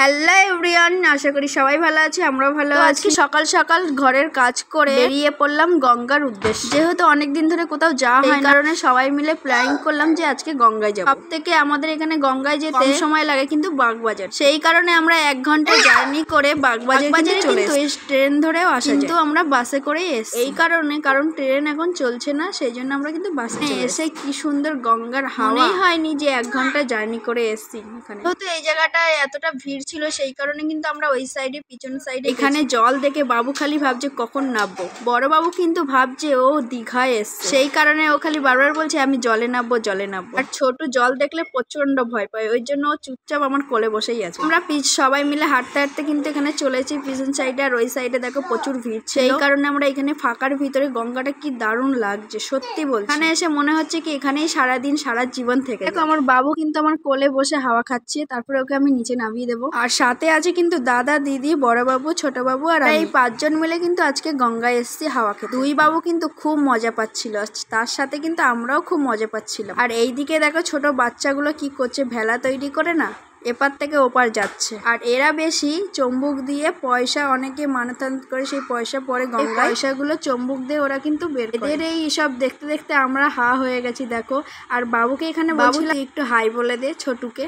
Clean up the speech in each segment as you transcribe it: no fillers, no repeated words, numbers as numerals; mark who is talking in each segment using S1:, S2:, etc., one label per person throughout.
S1: Hello everyone, আশা করি সবাই ভালো আছে, আমরাও ভালো আছি। সকাল সকাল ঘরের কাজ করে বেরিয়ে পড়লাম গঙ্গার উদ্দেশ্যে। যেহেতু অনেকদিন ধরে কোথাও যাওয়া হয় না, কারণে সবাই মিলে প্ল্যানিং করলাম যে আজকে গঙ্গায় যাব। সব থেকে আমাদের এখানে গঙ্গায় যেতে সময় লাগে কিন্তু বাগবাজার, সেই কারণে আমরা 1 ঘন্টা জার্নি করে বাগবাজারে চলে এসেছি। ট্রেন ধরেও আসা যায়, কিন্তু আমরা বাসে করেই এসেছি। এই কারণ ট্রেন এখন চলছে না, সেই জন্য আমরা কিন্তু বাসে এসে কি সুন্দর গঙ্গার হাওয়া, হয়নি যে 1 ঘন্টা জার্নি করে এসেছি এখানে। তো এই জায়গাটায় এতটা ভিড় ছিল, সেই কারণে কিন্তু আমরা ওই সাইডে, পিছন সাইডে। এখানে জল দেখে বাবু খালি ভাবছে কখন নামবো। বড় বাবু কিন্তু ভাবছে ও দীঘায় এসছে, সেই কারণে ও খালি বারবার বলছে আমি জলে নামবো জলে নামবো। আর ছোট জল দেখলে প্রচন্ড ভয় পায়, ওই জন্য ও চুপচাপ আমার কোলে বসেই আছে। আমরা সবাই মিলে হাঁটতে হাঁটতে কিন্তু এখানে চলেছি পিছন সাইডে, আর ওই সাইডে দেখো প্রচুর ভিড়, সেই কারণে আমরা এখানে ফাঁকার ভিতরে গঙ্গাটা কি দারুণ লাগছে সত্যি বলছি। এখানে এসে মনে হচ্ছে কি এখানেই সারাদিন সারা জীবন থেকে। দেখো আমার বাবু কিন্তু আমার কোলে বসে হাওয়া খাচ্ছে, তারপরে ওকে আমি নিচে নামিয়ে দেবো। আর সাথে আছে কিন্তু দাদা, দিদি, বড় বাবু, ছোট বাবু আর এই 5 জন মিলে কিন্তু আজকে গঙ্গায় এসেছি হাওয়া খেতে। 2 বাবু কিন্তু খুব মজা পাচ্ছিল, তার সাথে কিন্তু আমরাও খুব মজা পাচ্ছিলাম। আর এইদিকে দেখো ছোট বাচ্চাগুলো কি করছে, ভেলা তৈরি করে না, এপার থেকে ওপার যাচ্ছে। আর এরা বেশি চম্বুক দিয়ে পয়সা, অনেকে মানতান করে সেই পয়সা পরে গঙ্গায়, পয়সাগুলো চম্বুক দিয়ে ওরা কিন্তু বের করে। এদের এই সব দেখতে দেখতে আমরা হা হয়ে গেছি দেখো। আর বাবুকে এখানে বলছিলাম একটু হাই বলে দে ছোটুকে,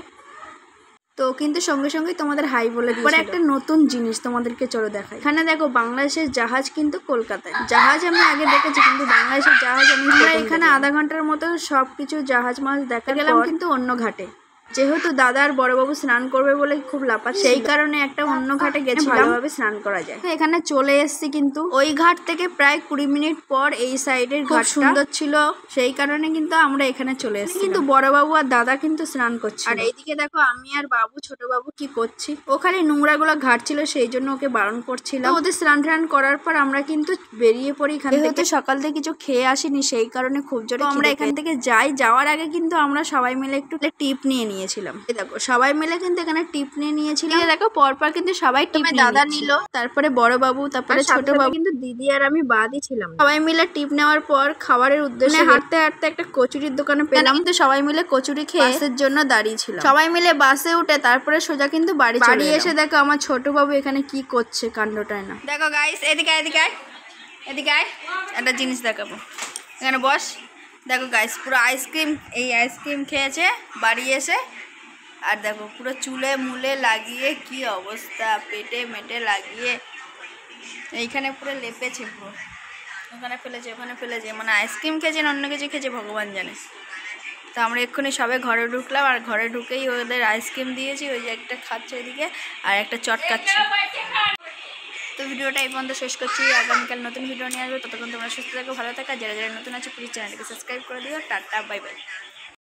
S1: তো কিন্তু সঙ্গে সঙ্গে তোমাদের হাই বলে দিয়েছিল। একটা নতুন জিনিস তোমাদেরকে চলো দেখাই। এখানে দেখো বাংলাদেশের জাহাজ কিন্তু কলকাতায়। জাহাজ আমি আগে দেখেছি, কিন্তু বাংলাদেশের জাহাজ আমরা এখানে আধা ঘন্টার মতো সবকিছু জাহাজ মাছ দেখা গেলাম কিন্তু অন্য ঘাটে। যেহেতু দাদা আর বড়বাবু স্নান করবে বলে খুব লাফাচ্ছে, সেই কারণে একটা অন্য ঘাটে গেছিলাম, ভালোভাবে স্নান করা যায়। এখানে চলে এসেছি, কিন্তু ওই ঘাট থেকে প্রায় 20 মিনিট পর এই সাইডের ঘাট সুন্দর ছিল, সেই কারণে কিন্তু আমরা এখানে চলে এসেছি। কিন্তু বড়বাবু আর দাদা কিন্তু স্নান করছে। আর এইদিকে দেখো আমি আর বাবু, ছোট বাবু কি করছি, ও খালি নোংরা গুলো ঘাট ছিল, সেই জন্য ওকে বারণ করছিলাম। ওদের স্নান টান করার পর আমরা কিন্তু বেরিয়ে পড়ি এখান থেকে। সকাল থেকে কিছু খেয়ে আসিনি, সেই কারণে খুব জোরে আমরা এখান থেকে যাওয়ার আগে কিন্তু আমরা সবাই মিলে একটু টিপ নিয়ে নিয়েছিলাম। দেখো সবাই মিলে কিন্তু এখানে টিপ নিয়ে নিয়েছিলাম। দেখো পরপর কিন্তু সবাই টিপ, দাদা নিল, তারপরে বড় বাবু, তারপরে ছোট বাবু, কিন্তু দিদি আর আমি বাদই ছিলাম। সবাই মিলে টিপ নেওয়ার পর খাবারের উদ্দেশ্যে হাঁটতে হাঁটতে একটা কচুরির দোকানে পেলাম, কিন্তু সবাই মিলে কচুরি খেয়ে বাসের জন্য দাঁড়িয়ে ছিলাম। সবাই মিলে বাসে উঠে তারপরে সোজা কিন্তু বাড়ি এসে দেখো আমার ছোট বাবু এখানে কি করছে, কাণ্ডটায় না। দেখো গাইস, এদিকে এদিকে এদিকে একটা জিনিস দেখাবো, এখানে বস। দেখো গাইস পুরো আইসক্রিম, এই আইসক্রিম খেয়েছে বাড়ি এসে। আর দেখো পুরো চুলে মুলে লাগিয়ে কি অবস্থা, পেটে মেটে লাগিয়ে এইখানে পুরো লেপেছে, পুরো ওখানে ফেলেছে, ওখানে ফেলেছে, মানে আইসক্রিম খেয়েছে না অন্য কিছু খেয়েছে ভগবান জানে। তো আমরা এক্ষুনি সবে ঘরে ঢুকলাম, আর ঘরে ঢুকেই ওদের আইসক্রিম দিয়েছি, ওই যে একটা খাচ্ছে ওইদিকে আর একটা চটকাচ্ছে। তো ভিডিওটা এই পর্যন্ত শেষ করছি, আগামীকাল নতুন ভিডিও নিয়ে আসবো। ততক্ষণ তোমরা সুস্থ থাকো, ভালো থাকো, যারা যারা নতুন আছে প্লিজ চ্যানেলটিকে সাবস্ক্রাইব করে দিও। Tata, bye bye.